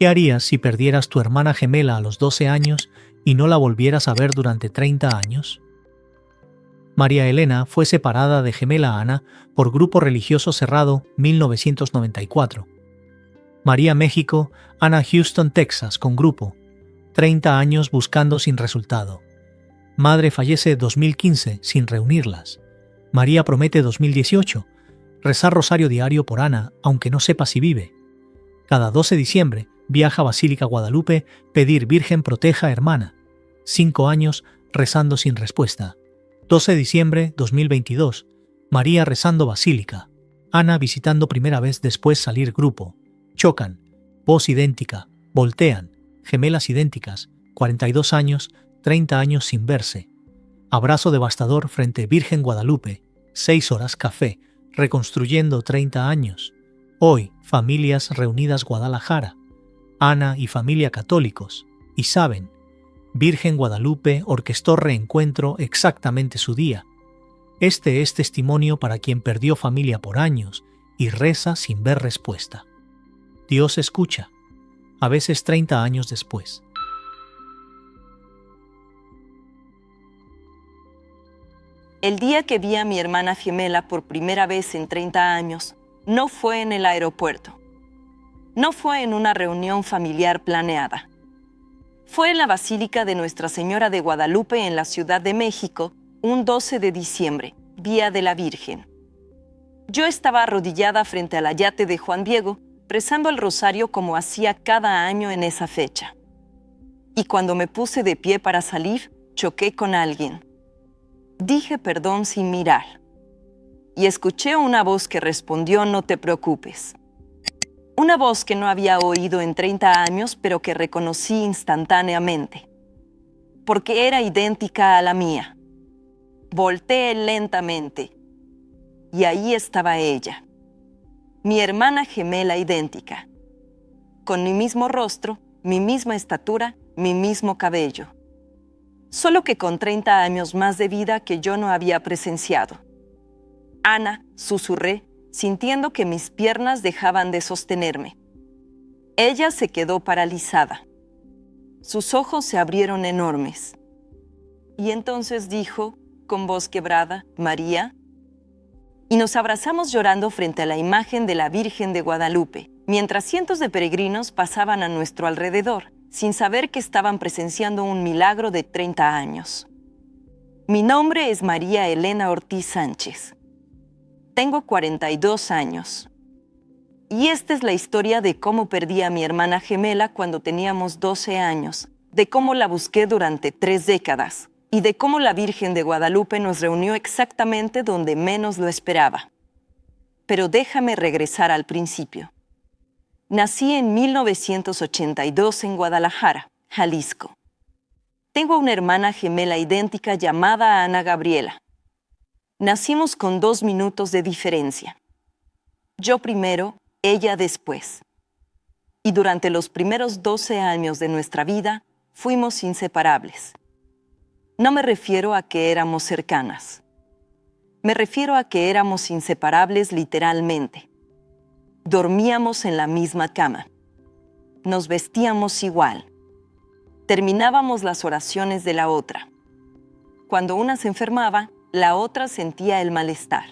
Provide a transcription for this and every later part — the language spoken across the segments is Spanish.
¿Qué harías si perdieras tu hermana gemela a los 12 años y no la volvieras a ver durante 30 años? María Elena fue separada de gemela Ana por Grupo Religioso Cerrado 1994. María México, Ana Houston, Texas, con grupo. 30 años buscando sin resultado. Madre fallece 2015 sin reunirlas. María promete 2018. Rezar rosario diario por Ana, aunque no sepa si vive. Cada 12 de diciembre viaja a Basílica Guadalupe, pedir Virgen proteja hermana. 5 años rezando sin respuesta. 12 de diciembre 2022. María rezando Basílica. Ana visitando primera vez después salir grupo. Chocan. Voz idéntica. Voltean. Gemelas idénticas. 42 años, 30 años sin verse. Abrazo devastador frente Virgen Guadalupe. 6 horas café. Reconstruyendo 30 años. Hoy, familias reunidas Guadalajara. Ana y familia católicos. Y saben, Virgen Guadalupe orquestó reencuentro exactamente su día. Este es testimonio para quien perdió familia por años y reza sin ver respuesta. Dios escucha, a veces 30 años después. El día que vi a mi hermana gemela por primera vez en 30 años, no fue en el aeropuerto. No fue en una reunión familiar planeada. Fue en la Basílica de Nuestra Señora de Guadalupe en la Ciudad de México, un 12 de diciembre, Día de la Virgen. Yo estaba arrodillada frente al ayate de Juan Diego, rezando el rosario como hacía cada año en esa fecha. Y cuando me puse de pie para salir, choqué con alguien. Dije perdón sin mirar. Y escuché una voz que respondió: no te preocupes. Una voz que no había oído en 30 años, pero que reconocí instantáneamente. Porque era idéntica a la mía. Volteé lentamente. Y ahí estaba ella. Mi hermana gemela idéntica. Con mi mismo rostro, mi misma estatura, mi mismo cabello. Solo que con 30 años más de vida que yo no había presenciado. Ana, susurré, sintiendo que mis piernas dejaban de sostenerme. Ella se quedó paralizada. Sus ojos se abrieron enormes. Y entonces dijo, con voz quebrada, María. Y nos abrazamos llorando frente a la imagen de la Virgen de Guadalupe, mientras cientos de peregrinos pasaban a nuestro alrededor, sin saber que estaban presenciando un milagro de 30 años. Mi nombre es María Elena Ortiz Sánchez. Tengo 42 años. Y esta es la historia de cómo perdí a mi hermana gemela cuando teníamos 12 años, de cómo la busqué durante 3 décadas, y de cómo la Virgen de Guadalupe nos reunió exactamente donde menos lo esperaba. Pero déjame regresar al principio. Nací en 1982 en Guadalajara, Jalisco. Tengo una hermana gemela idéntica llamada Ana Gabriela. Nacimos con 2 minutos de diferencia. Yo primero, ella después. Y durante los primeros 12 años de nuestra vida, fuimos inseparables. No me refiero a que éramos cercanas. Me refiero a que éramos inseparables literalmente. Dormíamos en la misma cama. Nos vestíamos igual. Terminábamos las oraciones de la otra. Cuando una se enfermaba, la otra sentía el malestar.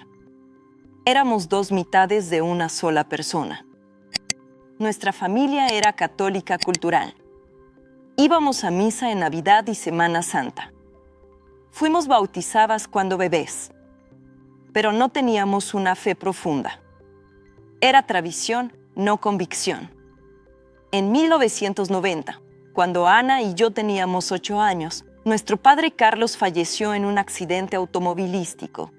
Éramos 2 mitades de una sola persona. Nuestra familia era católica cultural. Íbamos a misa en Navidad y Semana Santa. Fuimos bautizadas cuando bebés, pero no teníamos una fe profunda. Era tradición, no convicción. En 1990, cuando Ana y yo teníamos 8 años, nuestro padre Carlos falleció en un accidente automovilístico.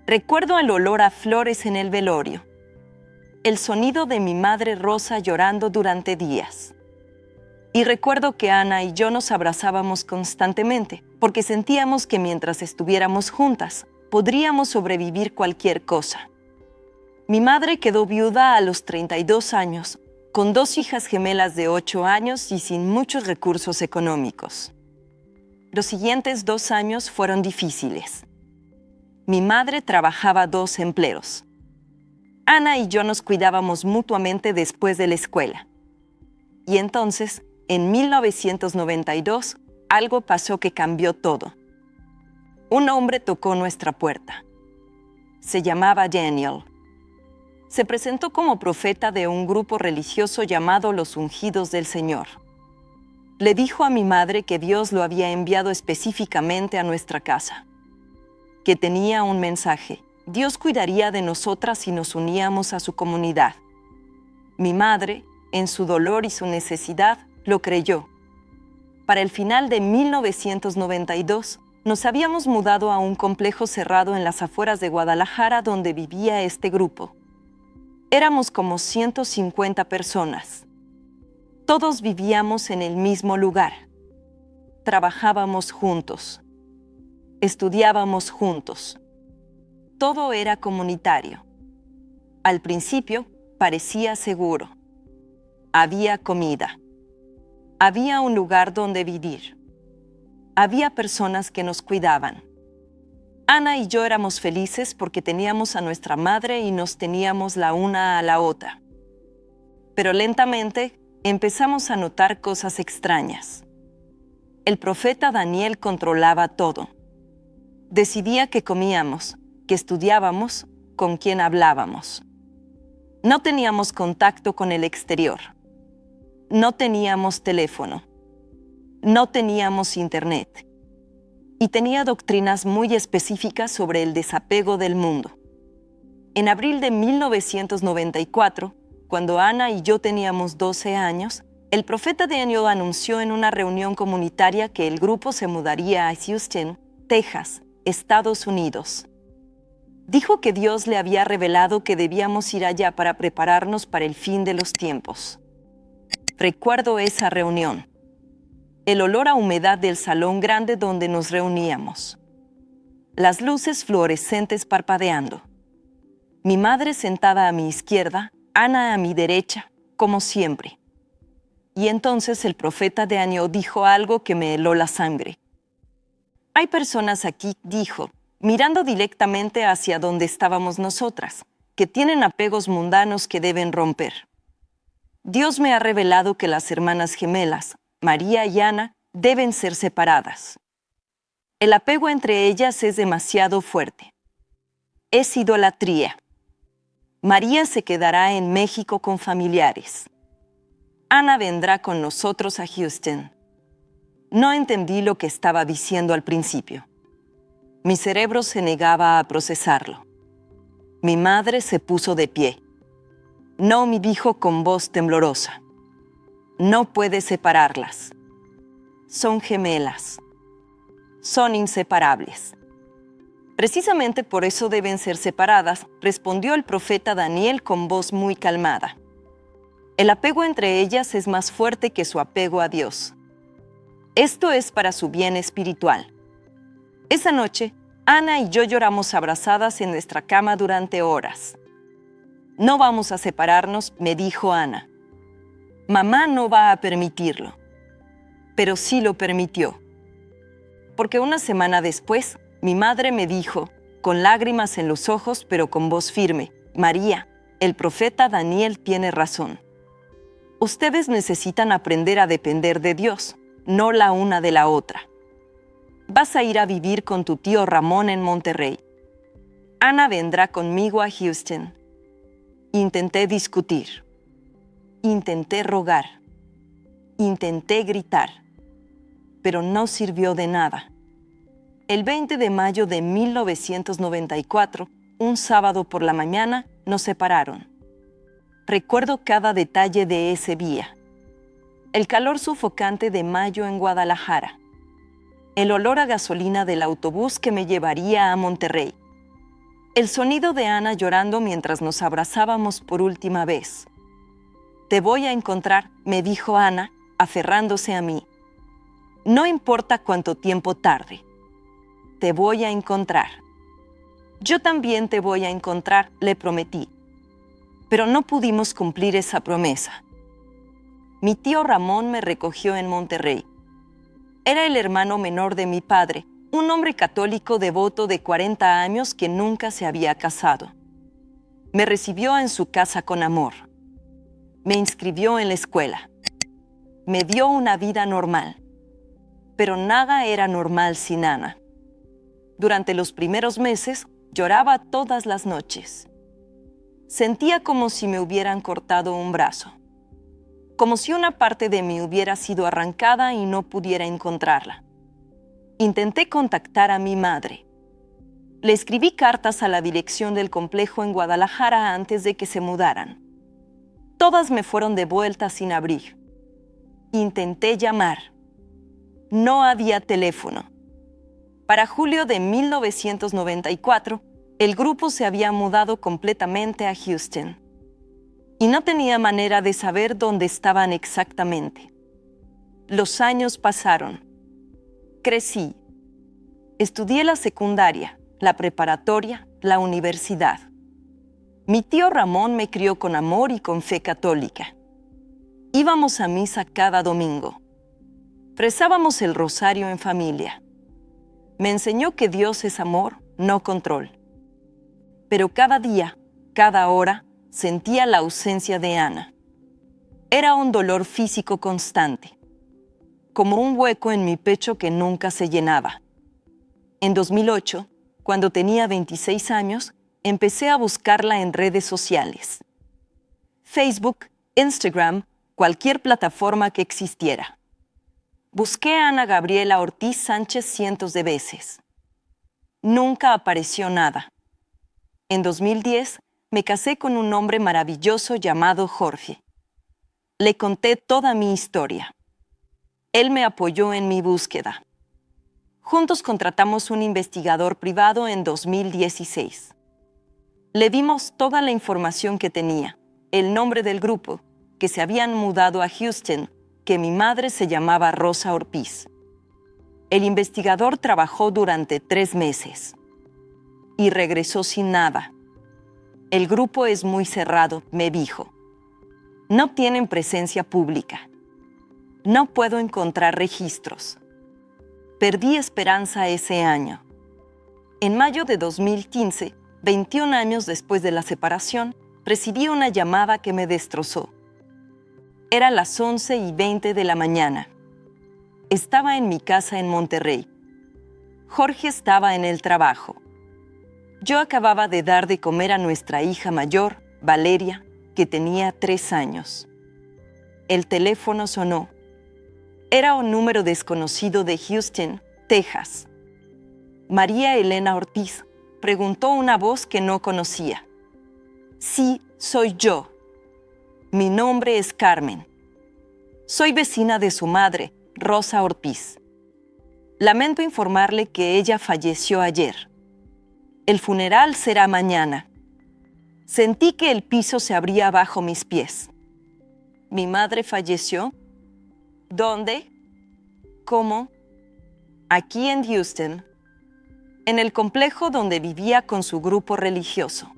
Recuerdo el olor a flores en el velorio, el sonido de mi madre Rosa llorando durante días. Y recuerdo que Ana y yo nos abrazábamos constantemente, porque sentíamos que mientras estuviéramos juntas, podríamos sobrevivir cualquier cosa. Mi madre quedó viuda a los 32 años, con 2 hijas gemelas de 8 años y sin muchos recursos económicos. Los siguientes 2 años fueron difíciles. Mi madre trabajaba 2 empleos. Ana y yo nos cuidábamos mutuamente después de la escuela. Y entonces, en 1992, algo pasó que cambió todo. Un hombre tocó nuestra puerta. Se llamaba Daniel. Se presentó como profeta de un grupo religioso llamado Los Ungidos del Señor. Le dijo a mi madre que Dios lo había enviado específicamente a nuestra casa, que tenía un mensaje. Dios cuidaría de nosotras si nos uníamos a su comunidad. Mi madre, en su dolor y su necesidad, lo creyó. Para el final de 1992, nos habíamos mudado a un complejo cerrado en las afueras de Guadalajara donde vivía este grupo. Éramos como 150 personas. Todos vivíamos en el mismo lugar. Trabajábamos juntos. Estudiábamos juntos. Todo era comunitario. Al principio parecía seguro. Había comida. Había un lugar donde vivir. Había personas que nos cuidaban. Ana y yo éramos felices porque teníamos a nuestra madre y nos teníamos la una a la otra. Pero lentamente empezamos a notar cosas extrañas. El profeta Daniel controlaba todo. Decidía qué comíamos, qué estudiábamos, con quién hablábamos. No teníamos contacto con el exterior. No teníamos teléfono. No teníamos internet. Y tenía doctrinas muy específicas sobre el desapego del mundo. En abril de 1994, cuando Ana y yo teníamos 12 años, el profeta Daniel anunció en una reunión comunitaria que el grupo se mudaría a Houston, Texas, Estados Unidos. Dijo que Dios le había revelado que debíamos ir allá para prepararnos para el fin de los tiempos. Recuerdo esa reunión. El olor a humedad del salón grande donde nos reuníamos. Las luces fluorescentes parpadeando. Mi madre sentada a mi izquierda, Ana a mi derecha, como siempre. Y entonces el profeta Daniel dijo algo que me heló la sangre. Hay personas aquí, dijo, mirando directamente hacia donde estábamos nosotras, que tienen apegos mundanos que deben romper. Dios me ha revelado que las hermanas gemelas, María y Ana, deben ser separadas. El apego entre ellas es demasiado fuerte. Es idolatría. María se quedará en México con familiares. Ana vendrá con nosotros a Houston. No entendí lo que estaba diciendo al principio. Mi cerebro se negaba a procesarlo. Mi madre se puso de pie. No, me dijo con voz temblorosa. No puedes separarlas. Son gemelas. Son inseparables. Precisamente por eso deben ser separadas, respondió el profeta Daniel con voz muy calmada. El apego entre ellas es más fuerte que su apego a Dios. Esto es para su bien espiritual. Esa noche, Ana y yo lloramos abrazadas en nuestra cama durante horas. No vamos a separarnos, me dijo Ana. Mamá no va a permitirlo. Pero sí lo permitió. Porque una semana después, mi madre me dijo, con lágrimas en los ojos pero con voz firme, María, el profeta Daniel tiene razón. Ustedes necesitan aprender a depender de Dios, no la una de la otra. Vas a ir a vivir con tu tío Ramón en Monterrey. Ana vendrá conmigo a Houston. Intenté discutir. Intenté rogar. Intenté gritar. Pero no sirvió de nada. El 20 de mayo de 1994, un sábado por la mañana, nos separaron. Recuerdo cada detalle de ese día. El calor sofocante de mayo en Guadalajara. El olor a gasolina del autobús que me llevaría a Monterrey. El sonido de Ana llorando mientras nos abrazábamos por última vez. Te voy a encontrar, me dijo Ana, aferrándose a mí. No importa cuánto tiempo tarde. Te voy a encontrar. Yo también te voy a encontrar, le prometí. Pero no pudimos cumplir esa promesa. Mi tío Ramón me recogió en Monterrey. Era el hermano menor de mi padre, un hombre católico devoto de 40 años que nunca se había casado. Me recibió en su casa con amor. Me inscribió en la escuela. me dio una vida normal. Pero nada era normal sin Ana. Durante los primeros meses, lloraba todas las noches. Sentía como si me hubieran cortado un brazo. Como si una parte de mí hubiera sido arrancada y no pudiera encontrarla. Intenté contactar a mi madre. Le escribí cartas a la dirección del complejo en Guadalajara antes de que se mudaran. Todas me fueron devueltas sin abrir. Intenté llamar. No había teléfono. Para julio de 1994, el grupo se había mudado completamente a Houston. Y no tenía manera de saber dónde estaban exactamente. Los años pasaron. Crecí. Estudié la secundaria, la preparatoria, la universidad. Mi tío Ramón me crió con amor y con fe católica. Íbamos a misa cada domingo. Rezábamos el rosario en familia. Me enseñó que Dios es amor, no control. Pero cada día, cada hora, sentía la ausencia de Ana. Era un dolor físico constante, como un hueco en mi pecho que nunca se llenaba. En 2008, cuando tenía 26 años, empecé a buscarla en redes sociales. Facebook, Instagram, cualquier plataforma que existiera. Busqué a Ana Gabriela Ortiz Sánchez cientos de veces. Nunca apareció nada. En 2010, me casé con un hombre maravilloso llamado Jorge. Le conté toda mi historia. Él me apoyó en mi búsqueda. Juntos contratamos un investigador privado en 2016. Le dimos toda la información que tenía, el nombre del grupo, que se habían mudado a Houston, que mi madre se llamaba Rosa Ortiz. El investigador trabajó durante 3 meses y regresó sin nada. El grupo es muy cerrado, me dijo. No tienen presencia pública. No puedo encontrar registros. Perdí esperanza ese año. En mayo de 2015, 21 años después de la separación, recibí una llamada que me destrozó. Era las 11:20 de la mañana. Estaba en mi casa en Monterrey. Jorge estaba en el trabajo. Yo acababa de dar de comer a nuestra hija mayor, Valeria, que tenía 3 años. El teléfono sonó. Era un número desconocido de Houston, Texas. María Elena Ortiz, preguntó una voz que no conocía. Sí, soy yo. Mi nombre es Carmen. Soy vecina de su madre, Rosa Ortiz. Lamento informarle que ella falleció ayer. El funeral será mañana. Sentí que el piso se abría bajo mis pies. ¿Mi madre falleció? ¿Dónde? ¿Cómo? Aquí en Houston, en el complejo donde vivía con su grupo religioso.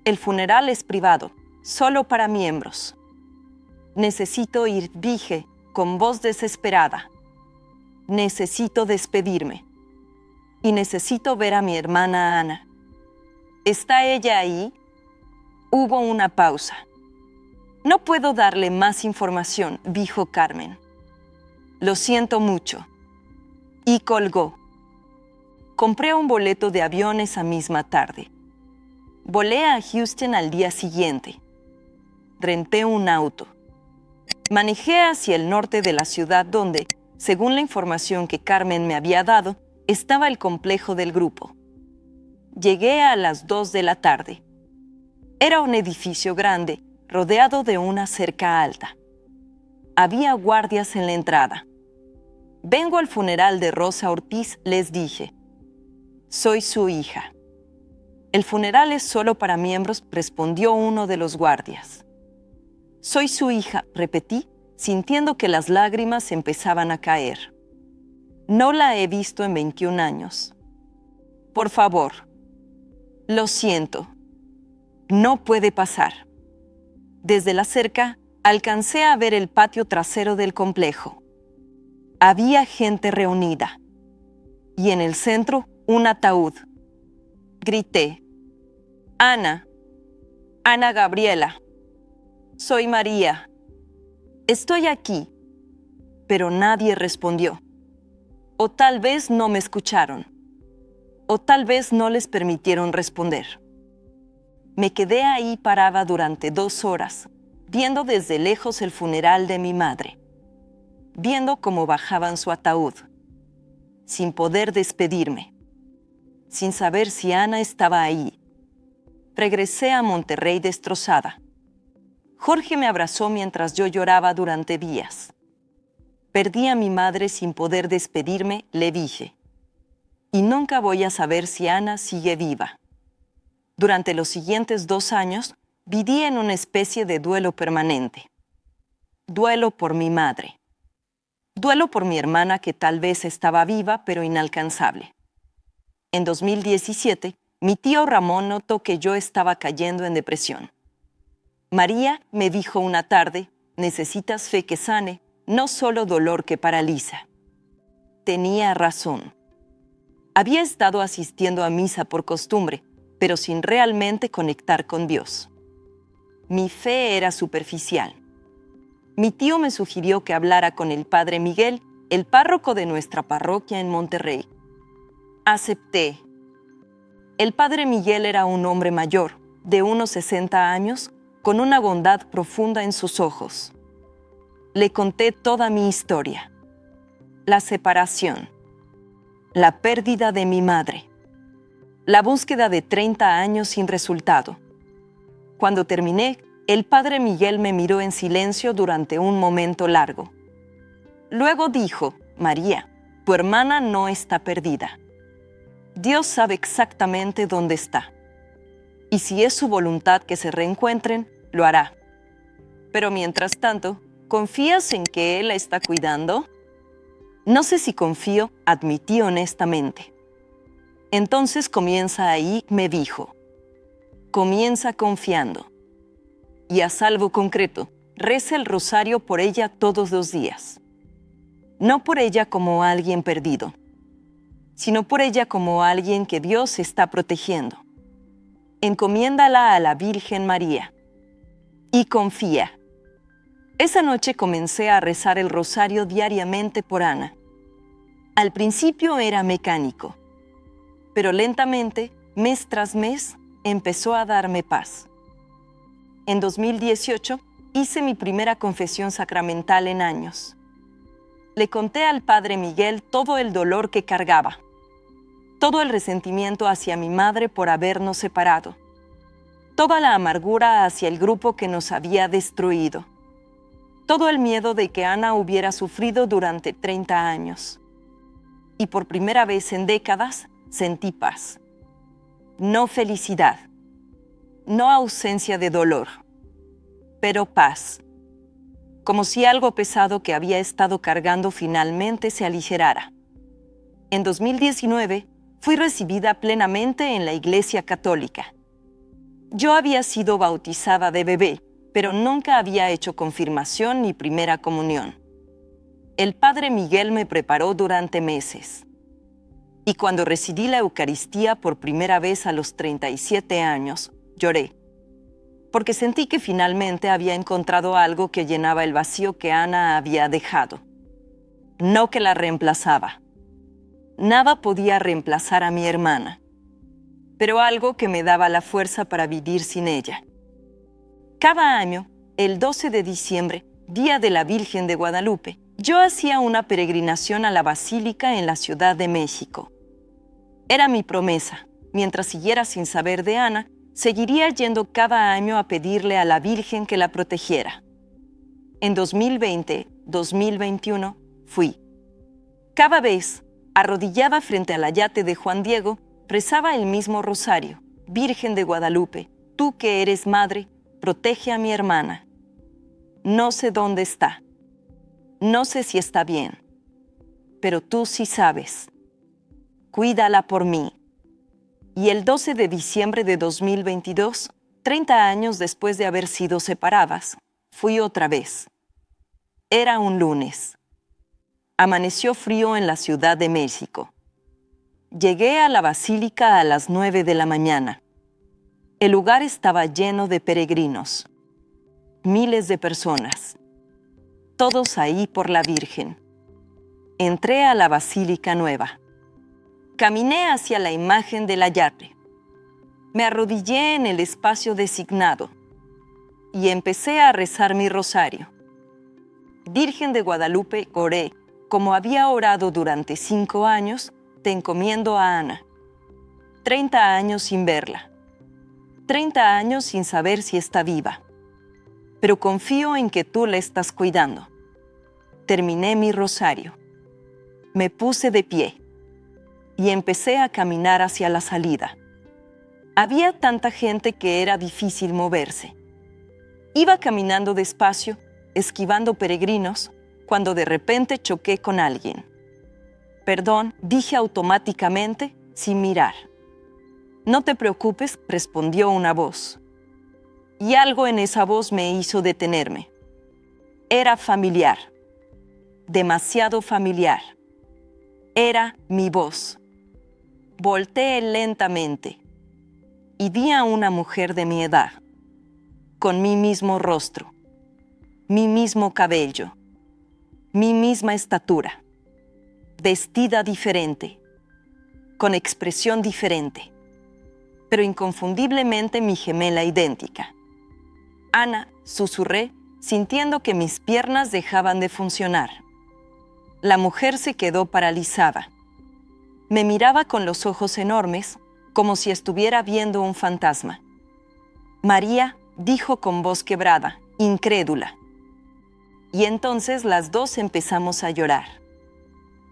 El funeral es privado, solo para miembros. Necesito ir, dije, con voz desesperada. Necesito despedirme. Y necesito ver a mi hermana Ana. ¿Está ella ahí? Hubo una pausa. No puedo darle más información, dijo Carmen. Lo siento mucho. Y colgó. Compré un boleto de avión esa misma tarde. Volé a Houston al día siguiente. Renté un auto. Manejé hacia el norte de la ciudad donde, según la información que Carmen me había dado, estaba el complejo del grupo. Llegué a las 2 de la tarde. Era un edificio grande, rodeado de una cerca alta. Había guardias en la entrada. Vengo al funeral de Rosa Ortiz, les dije. Soy su hija. El funeral es solo para miembros, respondió uno de los guardias. Soy su hija, repetí, sintiendo que las lágrimas empezaban a caer. No la he visto en 21 años. Por favor. Lo siento. No puede pasar. Desde la cerca, alcancé a ver el patio trasero del complejo. Había gente reunida. Y en el centro, un ataúd. Grité. Ana. Ana Gabriela. Soy María. Estoy aquí, pero nadie respondió. O tal vez no me escucharon. O tal vez no les permitieron responder. Me quedé ahí parada durante 2 horas, viendo desde lejos el funeral de mi madre, viendo cómo bajaban su ataúd, sin poder despedirme, sin saber si Ana estaba ahí. Regresé a Monterrey destrozada. Jorge me abrazó mientras yo lloraba durante días. Perdí a mi madre sin poder despedirme, le dije. Y nunca voy a saber si Ana sigue viva. Durante los siguientes 2 años, viví en una especie de duelo permanente. Duelo por mi madre. Duelo por mi hermana que tal vez estaba viva pero inalcanzable. En 2017, mi tío Ramón notó que yo estaba cayendo en depresión. María me dijo una tarde, necesitas fe que sane, no solo dolor que paraliza. Tenía razón. Había estado asistiendo a misa por costumbre, pero sin realmente conectar con Dios. Mi fe era superficial. Mi tío me sugirió que hablara con el padre Miguel, el párroco de nuestra parroquia en Monterrey. Acepté. El padre Miguel era un hombre mayor, de unos 60 años, con una bondad profunda en sus ojos. Le conté toda mi historia. La separación. La pérdida de mi madre. La búsqueda de 30 años sin resultado. Cuando terminé, el padre Miguel me miró en silencio durante un momento largo. Luego dijo, María, tu hermana no está perdida. Dios sabe exactamente dónde está. Y si es su voluntad que se reencuentren, lo hará. Pero mientras tanto, ¿confías en que Él la está cuidando? No sé si confío, admití honestamente. Entonces comienza ahí, me dijo. Comienza confiando. Y a salvo concreto, reza el rosario por ella todos los días. No por ella como alguien perdido, sino por ella como alguien que Dios está protegiendo. Encomiéndala a la Virgen María. Y confía. Esa noche comencé a rezar el rosario diariamente por Ana. Al principio era mecánico, pero lentamente, mes tras mes, empezó a darme paz. En 2018 hice mi primera confesión sacramental en años. Le conté al padre Miguel todo el dolor que cargaba, todo el resentimiento hacia mi madre por habernos separado, toda la amargura hacia el grupo que nos había destruido, todo el miedo de que Ana hubiera sufrido durante 30 años. Y por primera vez en décadas sentí paz. No felicidad, no ausencia de dolor, pero paz. Como si algo pesado que había estado cargando finalmente se aligerara. En 2019 fui recibida plenamente en la Iglesia Católica. Yo había sido bautizada de bebé, pero nunca había hecho confirmación ni primera comunión. El padre Miguel me preparó durante meses. Y cuando recibí la Eucaristía por primera vez a los 37 años, lloré, porque sentí que finalmente había encontrado algo que llenaba el vacío que Ana había dejado. No que la reemplazaba. Nada podía reemplazar a mi hermana, pero algo que me daba la fuerza para vivir sin ella. Cada año, el 12 de diciembre, Día de la Virgen de Guadalupe, yo hacía una peregrinación a la Basílica en la Ciudad de México. Era mi promesa, mientras siguiera sin saber de Ana, seguiría yendo cada año a pedirle a la Virgen que la protegiera. En 2020, 2021, fui. Cada vez, arrodillada frente al ayate de Juan Diego, rezaba el mismo rosario. Virgen de Guadalupe, tú que eres madre, protege a mi hermana. No sé dónde está. No sé si está bien. Pero tú sí sabes. Cuídala por mí. Y el 12 de diciembre de 2022, 30 años después de haber sido separadas, fui otra vez. Era un lunes. Amaneció frío en la Ciudad de México. Llegué a la basílica a las 9 de la mañana. El lugar estaba lleno de peregrinos. Miles de personas. todos ahí por la Virgen. Entré a la Basílica Nueva. Caminé hacia la imagen de la llave. Me arrodillé en el espacio designado y empecé a rezar mi rosario. Virgen de Guadalupe, oré, como había orado durante 5 años, te encomiendo a Ana. 30 años sin verla. 30 años sin saber si está viva. Pero confío en que tú la estás cuidando. Terminé mi rosario. Me puse de pie y empecé a caminar hacia la salida. Había tanta gente que era difícil moverse. Iba caminando despacio, esquivando peregrinos, cuando de repente choqué con alguien. Perdón, dije automáticamente, sin mirar. No te preocupes, respondió una voz. Y algo en esa voz me hizo detenerme. Era familiar. Demasiado familiar. Era mi voz. Volteé lentamente y vi a una mujer de mi edad, con mi mismo rostro, mi mismo cabello, mi misma estatura, vestida diferente, con expresión diferente, pero inconfundiblemente mi gemela idéntica. Ana, susurré, sintiendo que mis piernas dejaban de funcionar. La mujer se quedó paralizada. Me miraba con los ojos enormes, como si estuviera viendo un fantasma. María, dijo con voz quebrada, incrédula. Y entonces las dos empezamos a llorar.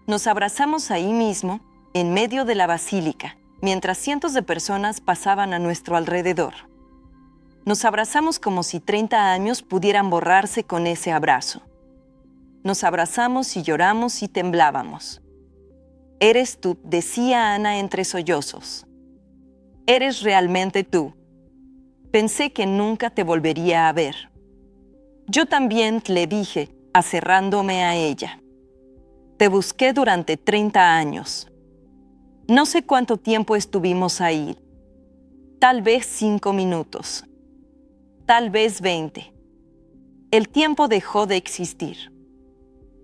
Nos abrazamos ahí mismo, en medio de la basílica, mientras cientos de personas pasaban a nuestro alrededor. Nos abrazamos como si 30 años pudieran borrarse con ese abrazo. Nos abrazamos y lloramos y temblábamos. Eres tú, decía Ana entre sollozos. Eres realmente tú. Pensé que nunca te volvería a ver. Yo también le dije, acerrándome a ella. Te busqué durante 30 años. No sé cuánto tiempo estuvimos ahí. Tal vez 5 minutos. Tal vez 20. El tiempo dejó de existir.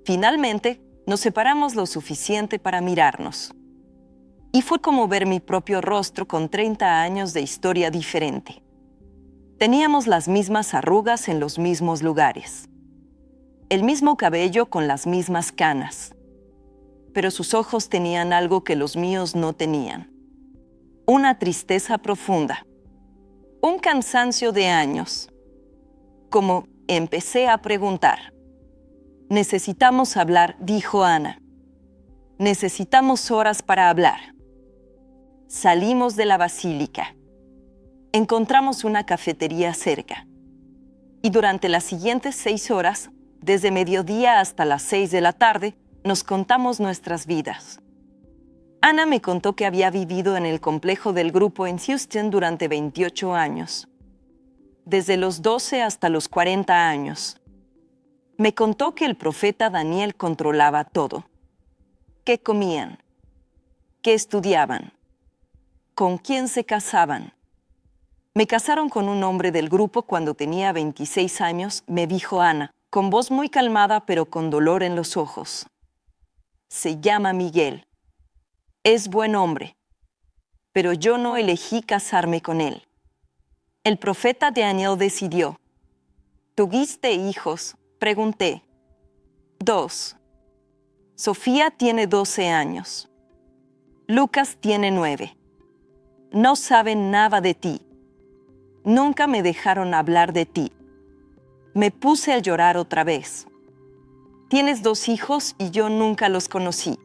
Finalmente, nos separamos lo suficiente para mirarnos. Y fue como ver mi propio rostro con 30 años de historia diferente. Teníamos las mismas arrugas en los mismos lugares. El mismo cabello con las mismas canas. Pero sus ojos tenían algo que los míos no tenían. Una tristeza profunda. Un cansancio de años. Como empecé a preguntar. Necesitamos hablar, dijo Ana. Necesitamos horas para hablar. Salimos de la basílica. Encontramos una cafetería cerca. Y durante las siguientes 6 horas, desde mediodía hasta las 6 de la tarde, nos contamos nuestras vidas. Ana me contó que había vivido en el complejo del grupo en Houston durante 28 años. Desde los 12 hasta los 40 años. Me contó que el profeta Daniel controlaba todo. ¿Qué comían? ¿Qué estudiaban? ¿Con quién se casaban? Me casaron con un hombre del grupo cuando tenía 26 años, me dijo Ana, con voz muy calmada pero con dolor en los ojos. Se llama Miguel. Es buen hombre, pero yo no elegí casarme con él. El profeta Daniel decidió. ¿Tuviste hijos? Pregunté. 2. Sofía tiene 12 años. Lucas tiene 9. No saben nada de ti. Nunca me dejaron hablar de ti. Me puse a llorar otra vez. Tienes 2 hijos y yo nunca los conocí.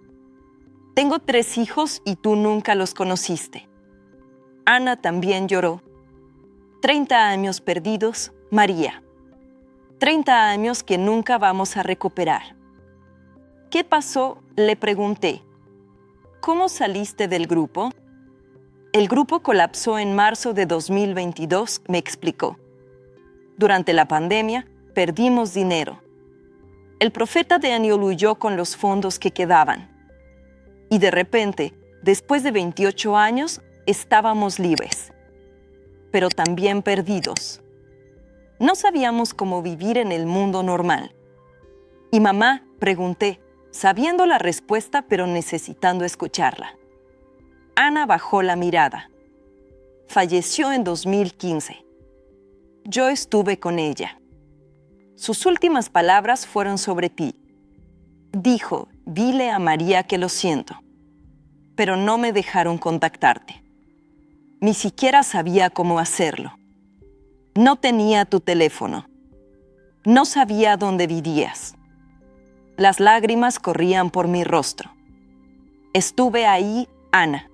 Tengo 3 hijos y tú nunca los conociste. Ana también lloró. 30 años perdidos, María. 30 años que nunca vamos a recuperar. ¿Qué pasó? Le pregunté. ¿Cómo saliste del grupo? El grupo colapsó en marzo de 2022, me explicó. Durante la pandemia, perdimos dinero. El profeta Daniel huyó con los fondos que quedaban. Y de repente, después de 28 años, estábamos libres. Pero también perdidos. No sabíamos cómo vivir en el mundo normal. ¿Y mamá?, pregunté, sabiendo la respuesta pero necesitando escucharla. Ana bajó la mirada. Falleció en 2015. Yo estuve con ella. Sus últimas palabras fueron sobre ti. Dijo, dile a María que lo siento, pero no me dejaron contactarte. Ni siquiera sabía cómo hacerlo. No tenía tu teléfono. No sabía dónde vivías. Las lágrimas corrían por mi rostro. Estuve ahí, Ana,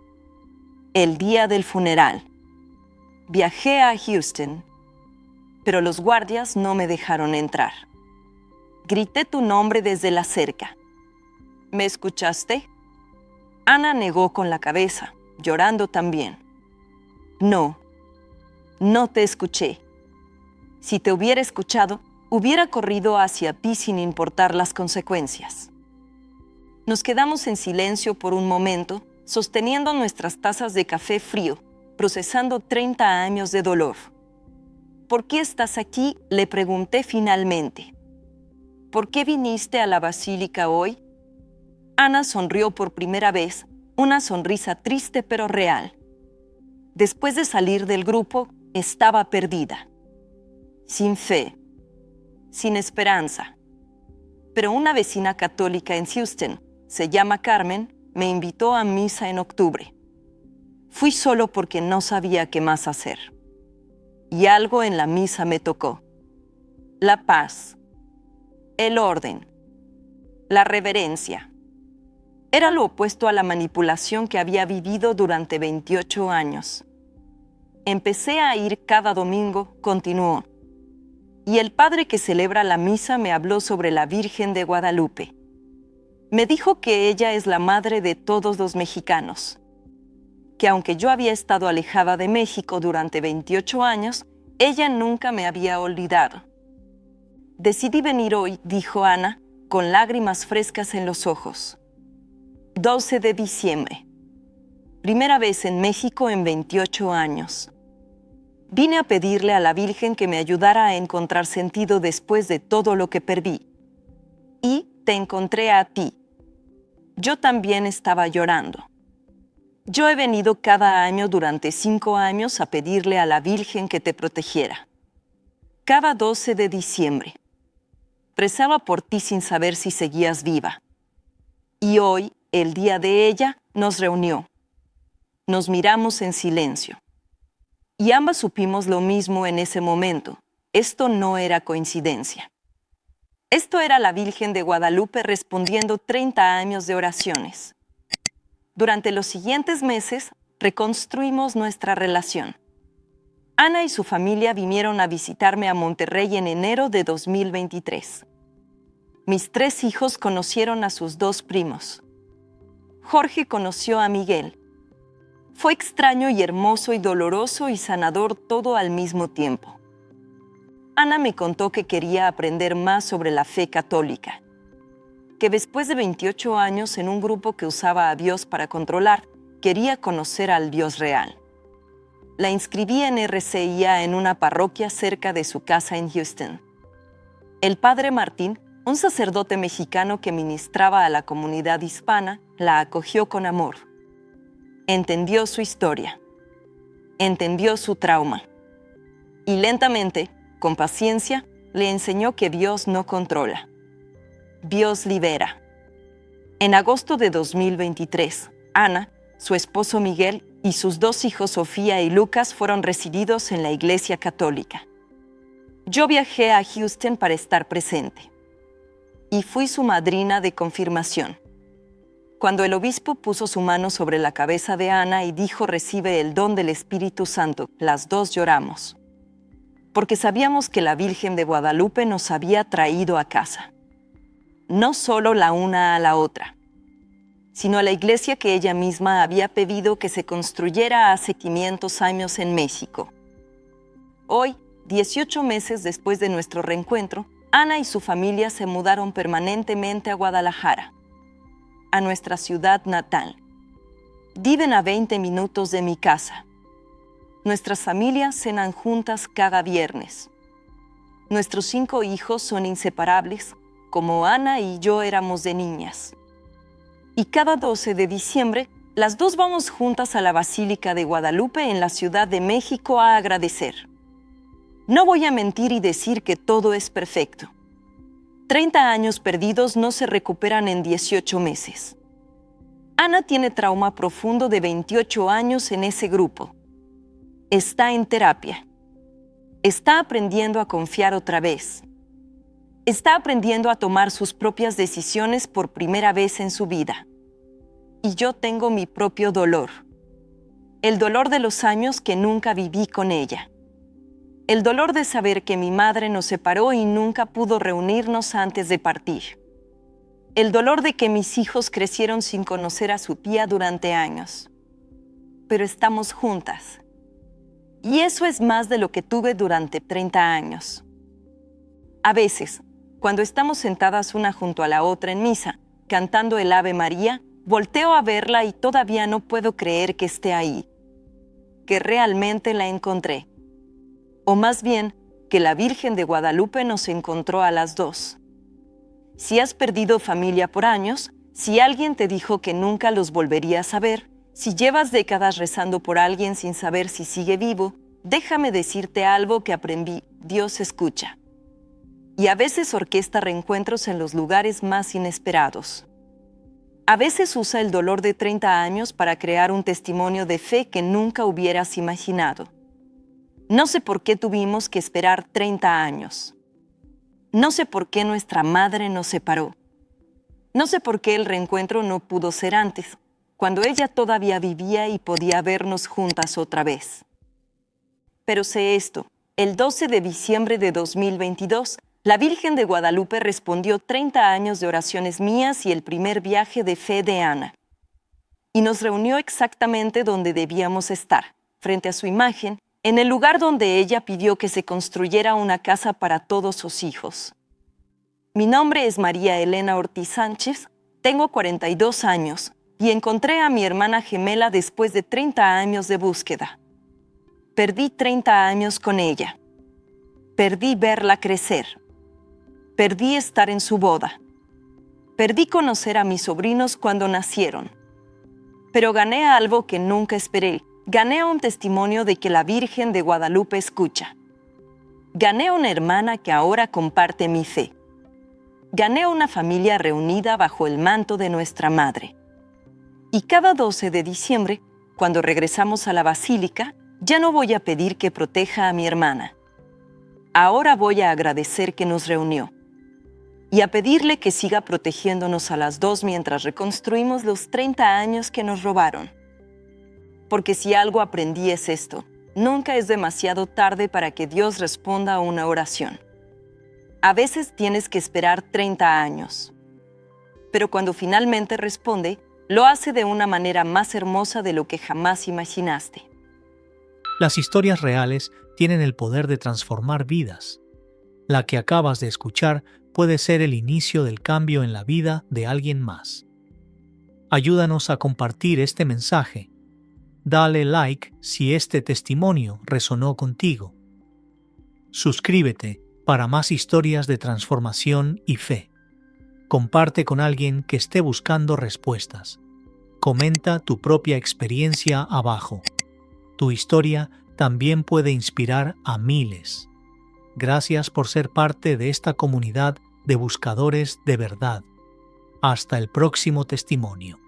el día del funeral. Viajé a Houston, pero los guardias no me dejaron entrar. Grité tu nombre desde la cerca. ¿Me escuchaste? Ana negó con la cabeza, llorando también. No, no te escuché. Si te hubiera escuchado, hubiera corrido hacia ti sin importar las consecuencias. Nos quedamos en silencio por un momento, sosteniendo nuestras tazas de café frío, procesando 30 años de dolor. ¿Por qué estás aquí?, le pregunté finalmente. ¿Por qué viniste a la basílica hoy? Ana sonrió por primera vez, una sonrisa triste pero real. Después de salir del grupo, estaba perdida. Sin fe, sin esperanza. Pero una vecina católica en Houston, se llama Carmen, me invitó a misa en octubre. Fui solo porque no sabía qué más hacer. Y algo en la misa me tocó. La paz, el orden, la reverencia. Era lo opuesto a la manipulación que había vivido durante 28 años. Empecé a ir cada domingo, continuó. Y el padre que celebra la misa me habló sobre la Virgen de Guadalupe. Me dijo que ella es la madre de todos los mexicanos. Que aunque yo había estado alejada de México durante 28 años, ella nunca me había olvidado. Decidí venir hoy, dijo Ana, con lágrimas frescas en los ojos. 12 de diciembre. Primera vez en México en 28 años. Vine a pedirle a la Virgen que me ayudara a encontrar sentido después de todo lo que perdí. Y te encontré a ti. Yo también estaba llorando. Yo he venido cada año durante 5 años a pedirle a la Virgen que te protegiera. Cada 12 de diciembre. Rezaba por ti sin saber si seguías viva. Y hoy, el día de ella, nos reunió. Nos miramos en silencio. Y ambas supimos lo mismo en ese momento. Esto no era coincidencia. Esto era la Virgen de Guadalupe respondiendo 30 años de oraciones. Durante los siguientes meses, reconstruimos nuestra relación. Ana y su familia vinieron a visitarme a Monterrey en enero de 2023. Mis 3 hijos conocieron a sus 2 primos. Jorge conoció a Miguel. Fue extraño y hermoso y doloroso y sanador todo al mismo tiempo. Ana me contó que quería aprender más sobre la fe católica, que después de 28 años en un grupo que usaba a Dios para controlar, quería conocer al Dios real. La inscribí en RCIA en una parroquia cerca de su casa en Houston. El padre Martín, un sacerdote mexicano que ministraba a la comunidad hispana, la acogió con amor. Entendió su historia. Entendió su trauma. Y lentamente, con paciencia, le enseñó que Dios no controla. Dios libera. En agosto de 2023, Ana, su esposo Miguel y sus 2 hijos Sofía y Lucas fueron recibidos en la Iglesia Católica. Yo viajé a Houston para estar presente y fui su madrina de confirmación. Cuando el obispo puso su mano sobre la cabeza de Ana y dijo recibe el don del Espíritu Santo, las 2 lloramos, porque sabíamos que la Virgen de Guadalupe nos había traído a casa. No solo la una a la otra, sino a la iglesia que ella misma había pedido que se construyera hace 500 años en México. Hoy, 18 meses después de nuestro reencuentro, Ana y su familia se mudaron permanentemente a Guadalajara, a nuestra ciudad natal. Viven a 20 minutos de mi casa. Nuestras familias cenan juntas cada viernes. Nuestros 5 hijos son inseparables, como Ana y yo éramos de niñas. Y cada 12 de diciembre, las dos vamos juntas a la Basílica de Guadalupe en la Ciudad de México a agradecer. No voy a mentir y decir que todo es perfecto. 30 años perdidos no se recuperan en 18 meses. Ana tiene trauma profundo de 28 años en ese grupo. Está en terapia. Está aprendiendo a confiar otra vez. Está aprendiendo a tomar sus propias decisiones por primera vez en su vida. Y yo tengo mi propio dolor. El dolor de los años que nunca viví con ella. El dolor de saber que mi madre nos separó y nunca pudo reunirnos antes de partir. El dolor de que mis hijos crecieron sin conocer a su tía durante años. Pero estamos juntas. Y eso es más de lo que tuve durante 30 años. A veces, cuando estamos sentadas una junto a la otra en misa, cantando el Ave María, volteo a verla y todavía no puedo creer que esté ahí, que realmente la encontré. O más bien, que la Virgen de Guadalupe nos encontró a las dos. Si has perdido familia por años, si alguien te dijo que nunca los volverías a ver, si llevas décadas rezando por alguien sin saber si sigue vivo, déjame decirte algo que aprendí: Dios escucha. Y a veces orquesta reencuentros en los lugares más inesperados. A veces usa el dolor de 30 años para crear un testimonio de fe que nunca hubieras imaginado. No sé por qué tuvimos que esperar 30 años. No sé por qué nuestra madre nos separó. No sé por qué el reencuentro no pudo ser antes, cuando ella todavía vivía y podía vernos juntas otra vez. Pero sé esto: el 12 de diciembre de 2022, la Virgen de Guadalupe respondió 30 años de oraciones mías y el primer viaje de fe de Ana. Y nos reunió exactamente donde debíamos estar, frente a su imagen, en el lugar donde ella pidió que se construyera una casa para todos sus hijos. Mi nombre es María Elena Ortiz Sánchez, tengo 42 años y encontré a mi hermana gemela después de 30 años de búsqueda. Perdí 30 años con ella. Perdí verla crecer. Perdí estar en su boda. Perdí conocer a mis sobrinos cuando nacieron. Pero gané algo que nunca esperé. Gané un testimonio de que la Virgen de Guadalupe escucha. Gané una hermana que ahora comparte mi fe. Gané una familia reunida bajo el manto de nuestra madre. Y cada 12 de diciembre, cuando regresamos a la basílica, ya no voy a pedir que proteja a mi hermana. Ahora voy a agradecer que nos reunió. Y a pedirle que siga protegiéndonos a las dos mientras reconstruimos los 30 años que nos robaron. Porque si algo aprendí es esto: nunca es demasiado tarde para que Dios responda a una oración. A veces tienes que esperar 30 años. Pero cuando finalmente responde, lo hace de una manera más hermosa de lo que jamás imaginaste. Las historias reales tienen el poder de transformar vidas. La que acabas de escuchar puede ser el inicio del cambio en la vida de alguien más. Ayúdanos a compartir este mensaje. Dale like si este testimonio resonó contigo. Suscríbete para más historias de transformación y fe. Comparte con alguien que esté buscando respuestas. Comenta tu propia experiencia abajo. Tu historia también puede inspirar a miles. Gracias por ser parte de esta comunidad de buscadores de verdad. Hasta el próximo testimonio.